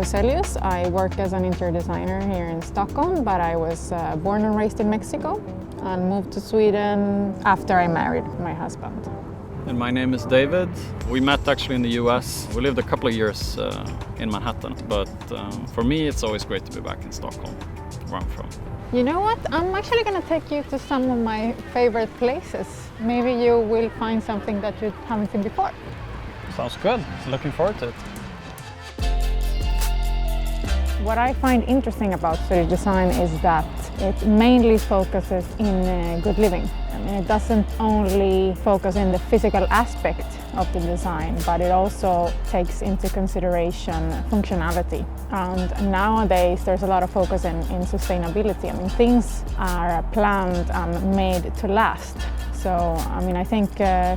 Huselius. I work as an interior designer here in Stockholm, but I was born and raised in Mexico and moved to Sweden after I married my husband. And my name is David. We met actually in the US. We lived a couple of years in Manhattan, but for me it's always great to be back in Stockholm, where I'm from. You know what? I'm actually going to take you to some of my favorite places. Maybe you will find something that you haven't seen before. Sounds good. Looking forward to it. What I find interesting about Swedish design is that it mainly focuses in good living. I mean, it doesn't only focus in the physical aspect of the design, but it also takes into consideration functionality. And nowadays there's a lot of focus in sustainability. I mean, things are planned and made to last. So, I mean, I think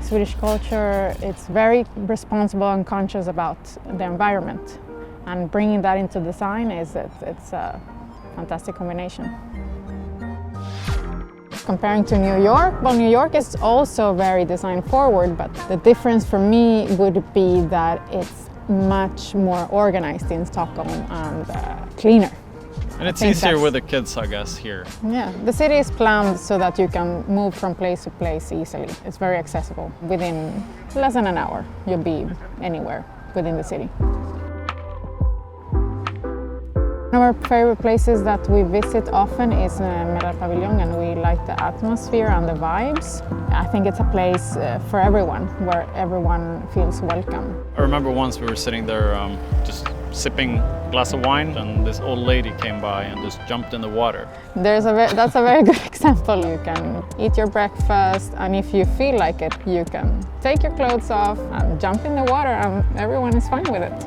Swedish culture, it's very responsible and conscious about the environment. And bringing that into design it's a fantastic combination. Comparing to New York, well, New York is also very design forward, but the difference for me would be that it's much more organized in Stockholm and cleaner. And it's easier with the kids, I guess, here. Yeah, the city is planned so that you can move from place to place easily. It's very accessible. Within less than an hour, you'll be anywhere within the city. One of our favorite places that we visit often is Metal Pavilion, and we like the atmosphere and the vibes. I think it's a place for everyone, where everyone feels welcome. I remember once we were sitting there just sipping a glass of wine, and this old lady came by and just jumped in the water. That's a very good example. You can eat your breakfast, and if you feel like it, you can take your clothes off and jump in the water, and everyone is fine with it.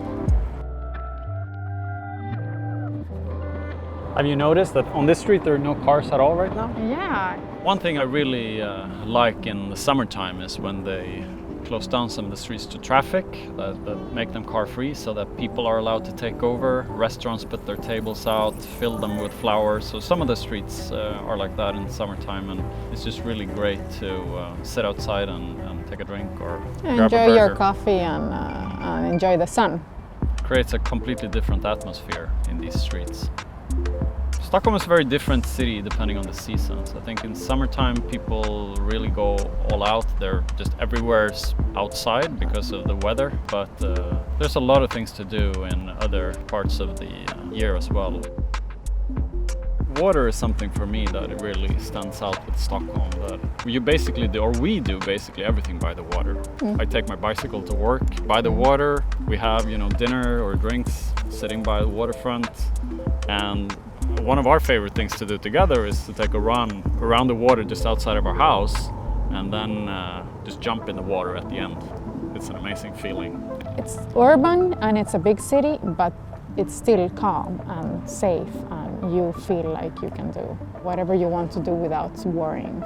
Have you noticed that on this street there are no cars at all right now? Yeah. One thing I really like in the summertime is when they close down some of the streets to traffic, that make them car-free so that people are allowed to take over. Restaurants put their tables out, fill them with flowers. So some of the streets are like that in the summertime, and it's just really great to sit outside and take a drink or grab a burger. Enjoy your coffee and enjoy the sun. It creates a completely different atmosphere in these streets. Stockholm is a very different city depending on the seasons. I think in summertime people really go all out. They're just everywhere outside because of the weather, but there's a lot of things to do in other parts of the year as well. Water is something for me that it really stands out with Stockholm. That we do basically everything by the water. I take my bicycle to work by the water. We have, dinner or drinks sitting by the waterfront, and one of our favorite things to do together is to take a run around the water just outside of our house and then just jump in the water at the end. It's an amazing feeling. It's urban and it's a big city, but it's still calm and safe, and you feel like you can do whatever you want to do without worrying.